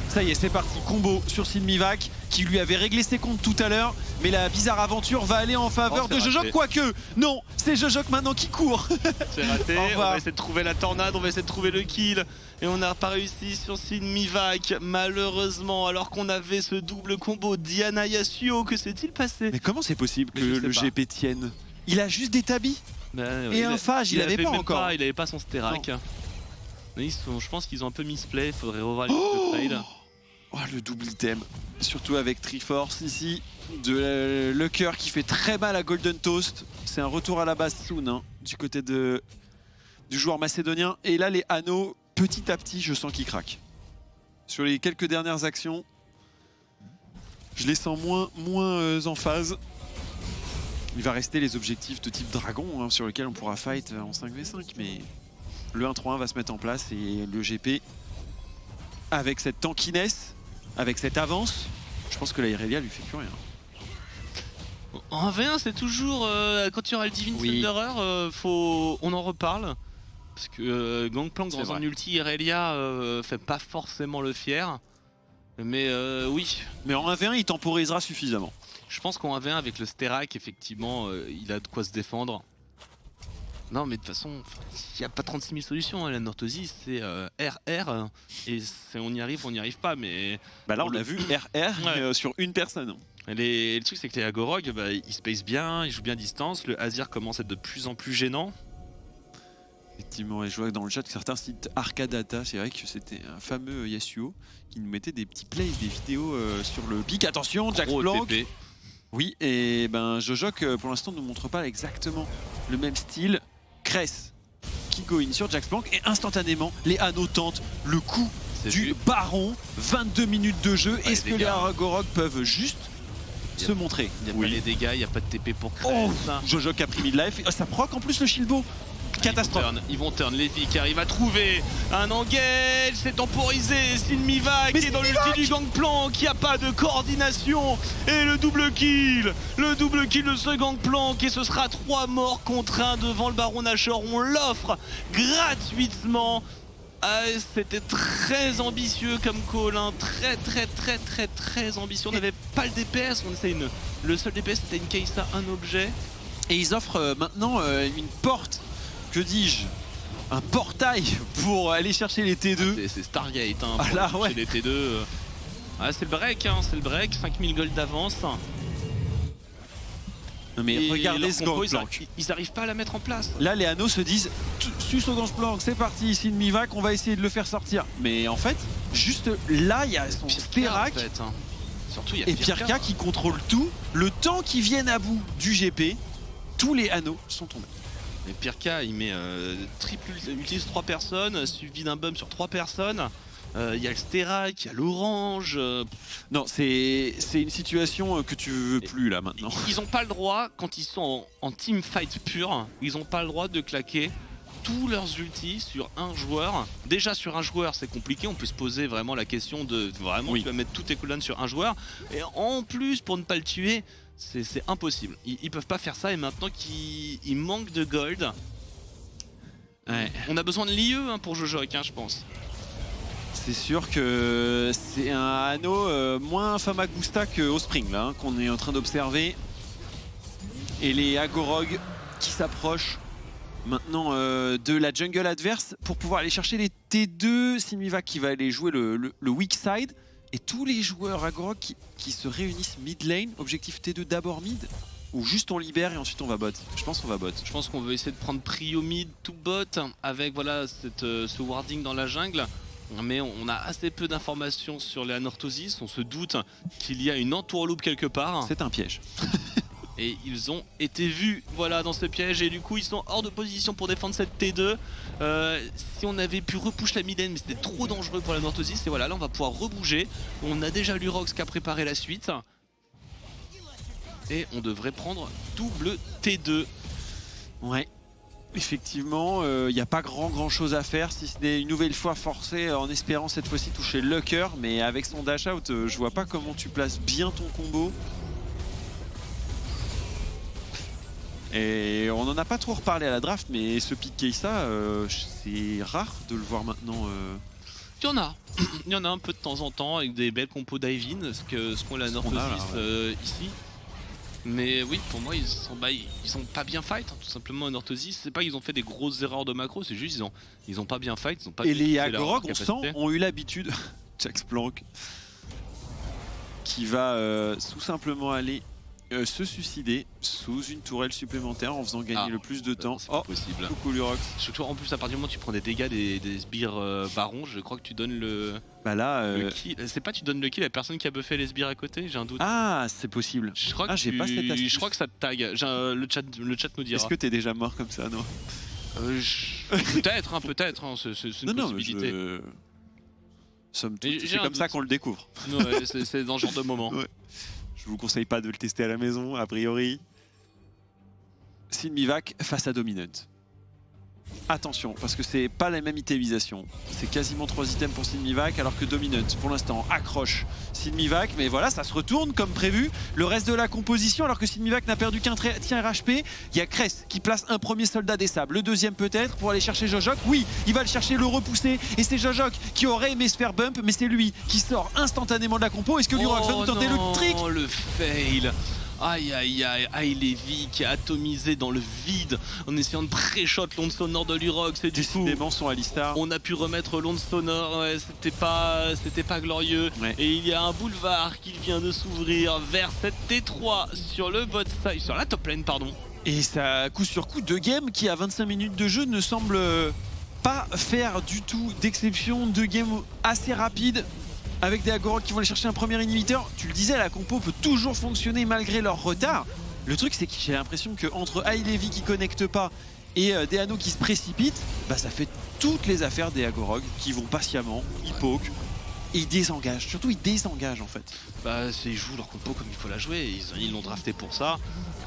Ça y est, c'est parti, combo sur Simivac qui lui avait réglé ses comptes tout à l'heure. Mais la bizarre aventure va aller en faveur de Jojok, quoique non, c'est Jojok maintenant qui court. C'est raté, on va essayer de trouver la tornade, on va essayer de trouver le kill. Et on n'a pas réussi sur Simivac, malheureusement, alors qu'on avait ce double combo Diana Yasuo, que s'est-il passé? Mais comment c'est possible que le GP tienne? Il a juste des tabis et un phage, il avait pas encore. Il avait pas son Sterak. Je pense qu'ils ont un peu misplay, il faudrait revoir le trade. Oh, le double item, surtout avec Triforce ici, de Lucker qui fait très mal à Golden Toast. C'est un retour à la base soon du côté du joueur macédonien. Et là les Anno, petit à petit, je sens qu'ils craquent. Sur les quelques dernières actions, je les sens moins en phase. Il va rester les objectifs de type dragon hein, sur lesquels on pourra fight en 5v5, mais le 1-3-1 va se mettre en place et le GP, avec cette tankiness, avec cette avance, je pense que la Irelia lui fait plus rien. En 1v1, c'est toujours, quand il y aura le Divine Thunderer, on en reparle. Parce que Gangplank dans un ulti Irelia fait pas forcément le fier. Mais oui. Mais en 1v1, il temporisera suffisamment. Je pense qu'en 1v1, avec le Sterak, effectivement, il a de quoi se défendre. Non, mais de toute façon, il n'y a pas 36 000 solutions. Hein. La Northosis, c'est RR. Et on y arrive, on n'y arrive pas. Mais bah là, on l'a vu, RR sur une personne. Le truc, c'est que les Agorog, bah, ils space bien, ils jouent bien à distance. Le Azir commence à être de plus en plus gênant. Effectivement, et je vois dans le chat que certains citent Arcadata, c'est vrai que c'était un fameux Yasuo qui nous mettait des petits plays, des vidéos sur le pic. Attention, Jaxplank. Oui, et ben Jojok pour l'instant ne nous montre pas exactement le même style. Cress qui go in sur Jaxplank et instantanément les anneaux tentent le coup du baron. 22 minutes de jeu. Est-ce que les Agorog peuvent juste se montrer? Il n'y a pas les dégâts, il n'y a pas de TP pour Cress. Oh, Jojok a pris mid-life, ça proc en plus le shieldbo. Catastrophe. Ils vont turn, Levi qui arrive à trouver un Engel, c'est temporisé, Sinmiva qui est dans l'ulti du Gangplank, qui a pas de coordination, et le double kill de ce Gangplank, et ce sera 3 morts contre 1 devant le Baron Nashor, on l'offre gratuitement. Ah, c'était très ambitieux comme call, hein. Très ambitieux, on n'avait pas le DPS, le seul DPS c'était une Kai'Sa, un objet. Et ils offrent maintenant une porte. Que dis-je? Un portail pour aller chercher les T2. C'est Stargate hein, pour là, chercher les T2. Ah, c'est le break, hein, c'est le break, 5000 gold d'avance. Mais regardez ce Gangplank. Ils n'arrivent pas à la mettre en place. Là, les anneaux se disent sus au Gangplank, c'est parti, ici de Mivak, on va essayer de le faire sortir. Mais en fait, juste là, il y a son Sterak. En fait, hein. Surtout, il y a Pirka qui contrôle tout. Le temps qu'ils viennent à bout du GP, tous les anneaux sont tombés. Mais Pirka, il met il utilise 3 personnes, suivi d'un bump sur 3 personnes. Il y a le Sterak, il y a l'orange. Non, c'est une situation que tu veux plus là maintenant. Ils n'ont pas le droit, quand ils sont en team fight pur, ils n'ont pas le droit de claquer tous leurs ultis sur un joueur. Déjà sur un joueur c'est compliqué, on peut se poser vraiment la question de vraiment tu vas mettre tous tes cooldowns sur un joueur. Et en plus pour ne pas le tuer, c'est impossible. Ils peuvent pas faire ça et maintenant qu'ils manquent de gold. Ouais. On a besoin de l'IE hein, pour Jojok, hein, je pense. C'est sûr que c'est un anneau moins Famagusta que Osprey là, hein, qu'on est en train d'observer. Et les Agorog qui s'approchent maintenant de la jungle adverse pour pouvoir aller chercher les T2. Sinmiva qui va aller jouer le weak side. Et tous les joueurs Agorog qui se réunissent mid lane. Objectif T2 d'abord mid. Ou juste on libère et ensuite on va bot. Je pense qu'on va bot. Je pense qu'on veut essayer de prendre prio mid to bot avec voilà ce warding dans la jungle. Mais on a assez peu d'informations sur les Anorthosis. On se doute qu'il y a une entourloupe quelque part. C'est un piège. Et ils ont été vus voilà, dans ce piège et du coup ils sont hors de position pour défendre cette T2. Si on avait pu repush la mid lane, mais c'était trop dangereux pour la Northosis. Et voilà, là on va pouvoir rebouger. On a déjà l'Urox qui a préparé la suite. Et on devrait prendre double T2. Ouais. Effectivement, il n'y a pas grand chose à faire si ce n'est une nouvelle fois forcé en espérant cette fois-ci toucher Lucker. Mais avec son dash out, je vois pas comment tu places bien ton combo. Et on n'en a pas trop reparlé à la draft, mais ce pick Kai'Sa, c'est rare de le voir maintenant. Il y en a. Il y en a un peu de temps en temps avec des belles compos d'Ivin, ce qu'on a la Northosis ici. Mais oui, pour moi, ils sont pas bien fight, hein, tout simplement en Northosis. C'est pas qu'ils ont fait des grosses erreurs de macro, c'est juste ils ont pas bien fight. Ils ont pas et les Agorog, on sent, ont eu l'habitude. Jaxplank qui va tout simplement aller se suicider sous une tourelle supplémentaire en faisant gagner le plus de temps. C'est possible. Coucou Lurox. En plus, à partir du moment où tu prends des dégâts des sbires barons, je crois que tu donnes le. Bah là. Le kill. C'est pas tu donnes le kill à la personne qui a buffé les sbires à côté, j'ai un doute. Ah, c'est possible. Je crois que j'ai pas cette astuce. Je crois que ça te tag. Le chat nous dira. Est-ce que t'es déjà mort comme ça, non? Peut-être, hein, peut-être. Hein, c'est une possibilité. C'est comme ça qu'on le découvre. Ouais, c'est dans ce genre de moment. Ouais. Je vous conseille pas de le tester à la maison, a priori. Sinmivac face à Dominant. Attention, parce que c'est pas la même itemisation. C'est quasiment 3 items pour Sinmivac, alors que Dominant, pour l'instant, accroche Sinmivac. Mais voilà, ça se retourne comme prévu. Le reste de la composition, alors que Sinmivac n'a perdu qu'un tiers RHP, il y a Kress qui place un premier soldat des sables. Le deuxième peut-être, pour aller chercher Jojok. Oui, il va le chercher, le repousser. Et c'est Jojok qui aurait aimé se faire bump, mais c'est lui qui sort instantanément de la compo. Est-ce que Lurox va nous tenter le trick? Oh, le fail. Aïe aïe aïe, Ivy qui a atomisé dans le vide en essayant de pré-shot l'onde sonore de Lurox, et du coup Décidément son Alistar. on a pu remettre l'onde sonore, ouais, c'était pas glorieux. Ouais. Et il y a un boulevard qui vient de s'ouvrir vers cette T3 sur le bot side, sur la top lane pardon. Et ça, coup sur coup, 2 games qui à 25 minutes de jeu ne semblent pas faire du tout d'exception. 2 games assez rapides, avec des Agorok qui vont aller chercher un premier inhibiteur. Tu le disais, la compo peut toujours fonctionner malgré leur retard. Le truc, c'est que j'ai l'impression qu'entre Levi qui connecte pas et des anneaux qui se précipitent, bah, ça fait toutes les affaires des Agorok qui vont patiemment, ils poke et ils désengagent. Surtout, ils désengagent en fait. Bah, ils jouent leur compo comme il faut la jouer, ils l'ont drafté pour ça.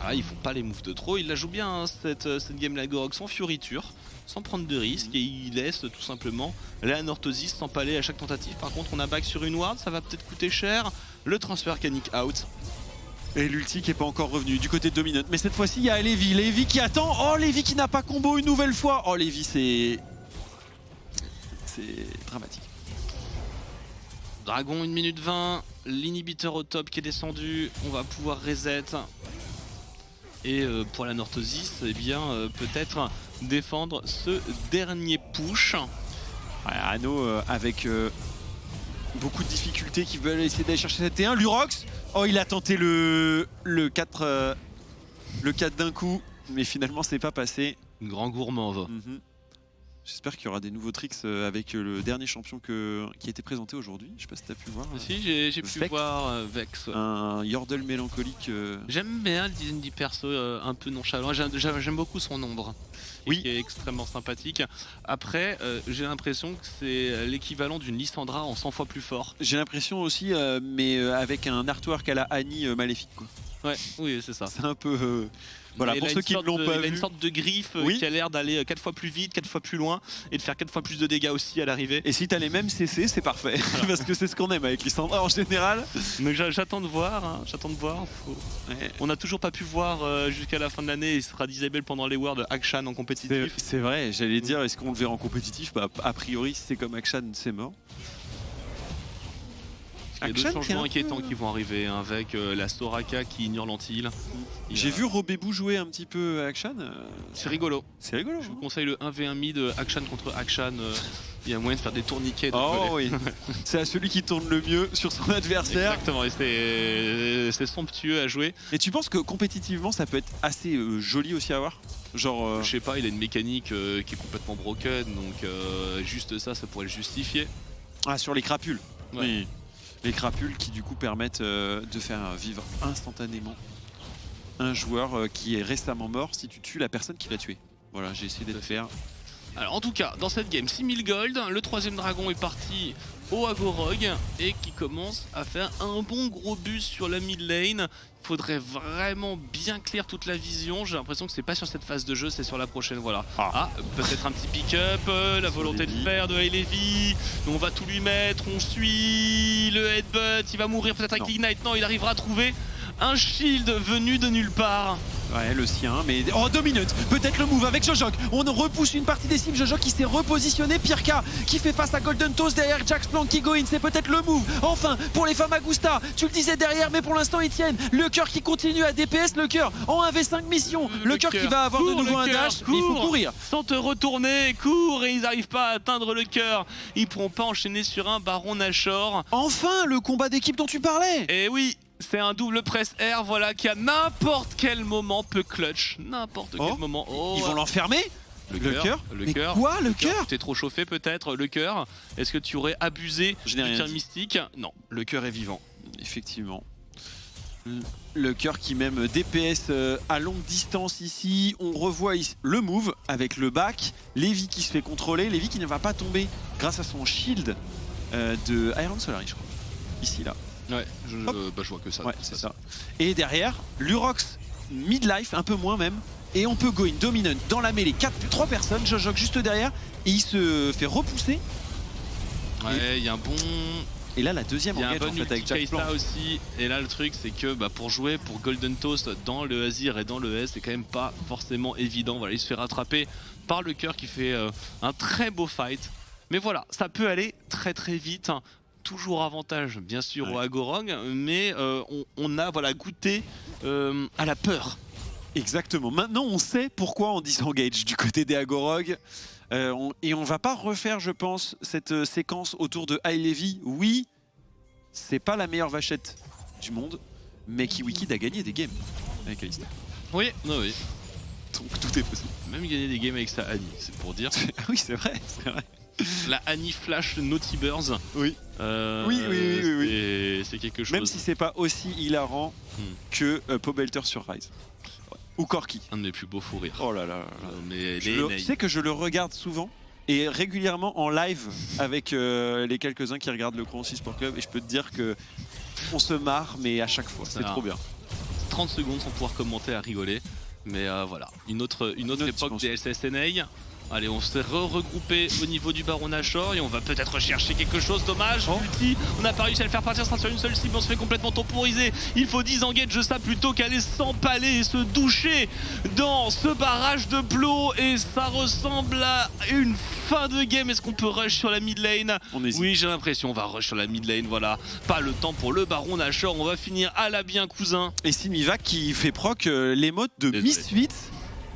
Ah, ils font pas les moves de trop, ils la jouent bien hein, cette game Agorok sans fioriture, sans prendre de risques, et ils laissent tout simplement la Anorthosis s'empaler à chaque tentative. Par contre, on a back sur une ward, ça va peut-être coûter cher. Le transfert canic out. Et l'ulti qui est pas encore revenu du côté de Dominant. Mais cette fois-ci, il y a Levi. Levi qui attend. Oh, Levi qui n'a pas combo une nouvelle fois. Oh, Levi, c'est dramatique. Dragon 1 minute 20, l'inhibiteur au top qui est descendu, on va pouvoir reset. Et pour la Northosis, eh bien peut-être défendre ce dernier push. Ouais, Anno avec beaucoup de difficultés qui veulent essayer d'aller chercher cette T1. Lurox, oh, il a tenté le 4 d'un coup, mais finalement c'est pas passé. Grand gourmand. J'espère qu'il y aura des nouveaux tricks avec le dernier champion qui a été présenté aujourd'hui. Je sais pas si t'as pu voir. Si, j'ai pu voir Vex. Un Yordle mélancolique. J'aime bien le design du perso un peu nonchalant. J'aime beaucoup son ombre. Oui. Qui est extrêmement sympathique. Après, j'ai l'impression que c'est l'équivalent d'une Lissandra en 100 fois plus fort. J'ai l'impression aussi, mais avec un artwork à la Annie maléfique, quoi. Ouais, oui, c'est ça. C'est un peu. Voilà, pour ceux qui ne l'ont pas vu. Il a une sorte de griffe qui a l'air d'aller 4 fois plus vite, 4 fois plus loin et de faire 4 fois plus de dégâts aussi à l'arrivée. Et si t'as les mêmes CC, c'est parfait. Voilà. Parce que c'est ce qu'on aime avec Lissandra en général. Mais j'attends de voir. Hein, Ouais. On n'a toujours pas pu voir jusqu'à la fin de l'année. Il sera disable pendant les Worlds Akshan en compétitif. C'est vrai, j'allais dire, est-ce qu'on le verra en compétitif? Bah, a priori, si c'est comme Akshan, c'est mort. Il y a d'autres changements inquiétants qui vont arriver hein, avec la Soraka qui ignore l'anti-heal. J'ai vu Robébou jouer un petit peu à Akshan. C'est rigolo. C'est rigolo. Je vous conseille le 1v1 mid Akshan contre Akshan. Il y a moyen de faire des tourniquets. Oh oui. C'est à celui qui tourne le mieux sur son adversaire. Exactement, et c'est somptueux à jouer. Et tu penses que compétitivement ça peut être assez joli aussi à voir? Genre je sais pas, il a une mécanique qui est complètement broken, donc juste ça pourrait le justifier. Ah, sur les crapules. Ouais. Oui. Les crapules qui du coup permettent de faire vivre instantanément un joueur qui est récemment mort si tu tues la personne qui l'a tué. Voilà, j'ai essayé de le faire. Alors en tout cas, dans cette game, 6000 gold, le troisième dragon est parti au Agorog et qui commence à faire un bon gros bus sur la mid lane. Il faudrait vraiment bien clear toute la vision. J'ai l'impression que c'est pas sur cette phase de jeu, c'est sur la prochaine. Voilà. Peut-être un petit pick-up, la volonté de faire de Levi. On va tout lui mettre, on suit le headbutt. Il va mourir peut-être avec l'ignite. Non, il arrivera à trouver un shield venu de nulle part. Ouais, le sien, mais... Oh, Dominant, peut-être le move avec Jojok. On repousse une partie des cibles. Jojok qui s'est repositionné. Pirka qui fait face à Golden Toast derrière Jax Plank qui go in. C'est peut-être le move. Enfin, pour les Famagusta. Tu le disais derrière, mais pour l'instant, ils tiennent. Le cœur qui continue à DPS. Le cœur en 1v5 mission. Le cœur qui va avoir de nouveau un dash. Il faut courir. Sans te retourner, cours et ils n'arrivent pas à atteindre le cœur. Ils pourront pas enchaîner sur un Baron Nashor. Enfin, le combat d'équipe dont tu parlais. Et oui. C'est un double press R, voilà, qui à n'importe quel moment peut clutch. N'importe quel moment. Oh, ils vont l'enfermer. Le cœur. Le cœur. Quoi, le cœur? T'es trop chauffé peut-être. Le cœur. Est-ce que tu aurais abusé du tir mystique? Non, le cœur est vivant. Effectivement. Le cœur qui même DPS à longue distance ici. On revoit ici le move avec le back. Levi qui se fait contrôler. Levi qui ne va pas tomber grâce à son shield de Iron Solari, je crois. Ici, là. Ouais, je vois que ça. Ouais, c'est ça. Et derrière, Lurox midlife, un peu moins même, et on peut go in dominant dans la mêlée. 3 personnes, Jojok juste derrière et il se fait repousser. Ouais, il y a un bon... Et là la deuxième Il y a un engage bon en fait avec Jack Blanc. aussi. Et là le truc c'est que pour jouer pour Golden Toast dans le Azir et dans le S, c'est quand même pas forcément évident. Voilà, il se fait rattraper par le cœur qui fait un très beau fight. Mais voilà, ça peut aller très très vite. Toujours avantage bien sûr au Agorog, mais on a voilà, goûté à la peur. Exactement, maintenant on sait pourquoi on disengage du côté des Agorog. Et on va pas refaire, je pense, cette séquence autour de High Levy. Oui, c'est pas la meilleure vachette du monde, mais KiWiKid a gagné des games avec Alistar. Oui, oui. Donc tout est possible. Même gagner des games avec sa Annie, c'est pour dire. Oui, c'est vrai, c'est vrai. La Annie Flash Naughty Birds. Oui. C'est quelque chose. Même si c'est pas aussi hilarant que Pobelter sur Rise. Ou Corki. Un de mes plus beaux fous rires. Oh là là. Mais tu sais que je le regarde souvent et régulièrement en live avec les quelques-uns qui regardent le Coron Sport Club et je peux te dire que on se marre mais à chaque fois, c'est trop bien. 30 secondes sans pouvoir commenter à rigoler. Mais voilà, une autre époque des LCSNA. Allez, on s'est regroupé au niveau du Baron Nashor et on va peut-être rechercher quelque chose. Dommage, ulti, on n'a pas réussi à le faire partir, ça sera sur une seule cible, on se fait complètement temporiser. Il faut disengage ça plutôt qu'aller s'empaler et se doucher dans ce barrage de plots. Et ça ressemble à une fin de game. Est-ce qu'on peut rush sur la mid lane? Oui, j'ai l'impression, on va rush sur la mid lane, voilà. Pas le temps pour le Baron Nashor, on va finir à la bien cousin. Et Simivac qui fait proc l'émote de Misfit.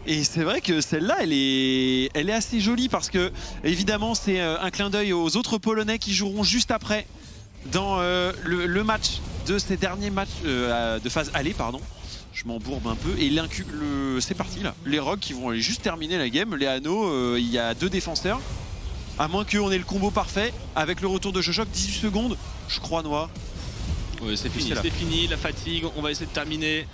Et c'est vrai que celle-là, elle est assez jolie parce que, évidemment, c'est un clin d'œil aux autres Polonais qui joueront juste après dans le match de ces derniers matchs de phase aller, pardon. Je m'embourbe un peu. Et c'est parti là. Les Rogues qui vont aller juste terminer la game. Les Anneaux, il y a 2 défenseurs. À moins qu'on ait le combo parfait. Avec le retour de Jojok, 18 secondes. Je crois, Noah. Oui, c'est fini, la fatigue. On va essayer de terminer.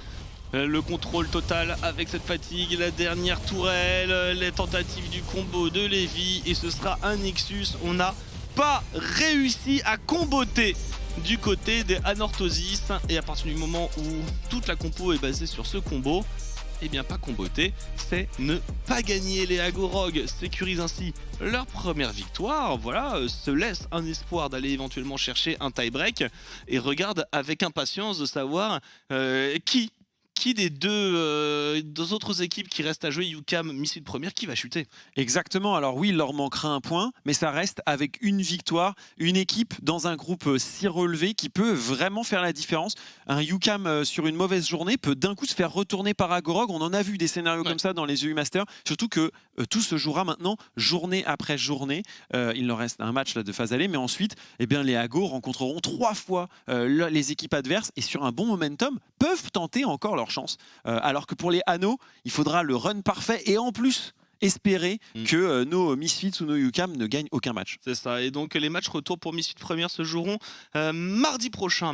Le contrôle total avec cette fatigue, la dernière tourelle, les tentatives du combo de Lévi et ce sera un Nexus. On n'a pas réussi à comboter du côté des Anorthosis et à partir du moment où toute la compo est basée sur ce combo, eh bien pas comboter, c'est ne pas gagner. Les Agorog sécurisent ainsi leur première victoire, voilà, se laisse un espoir d'aller éventuellement chercher un tie-break et regarde avec impatience de savoir qui des deux autres équipes qui restent à jouer, UCAM, Misfit première, qui va chuter? Exactement, alors oui, il leur manquera un point, mais ça reste avec une victoire, une équipe dans un groupe si relevé qui peut vraiment faire la différence. Un UCAM sur une mauvaise journée peut d'un coup se faire retourner par Agorog. On en a vu des scénarios comme ça dans les EU Masters, surtout que tout se jouera maintenant journée après journée. Il leur reste un match là, de phase aller, mais ensuite, eh bien, les Agos rencontreront 3 fois les équipes adverses et sur un bon momentum peuvent tenter encore leur chance. Alors que pour les Anneaux, il faudra le run parfait et en plus espérer que nos Misfits ou nos UCAM ne gagnent aucun match. C'est ça, et donc les matchs retour pour Misfits première se joueront mardi prochain,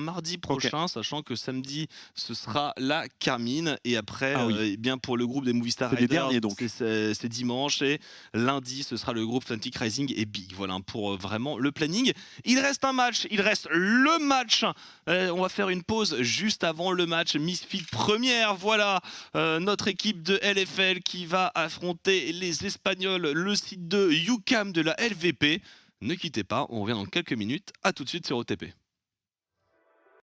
sachant que samedi ce sera la Carmine et après eh bien pour le groupe des Movistar Riders c'est dimanche et lundi ce sera le groupe Fnatic Rising et Big. Voilà pour vraiment le planning. Il reste un match, il reste le match. On va faire une pause juste avant le match Misfits première. Voilà notre équipe de LFL qui va affronter les Espagnols, le site de UCAM de la LVP. Ne quittez pas, on revient dans quelques minutes. À tout de suite sur OTP.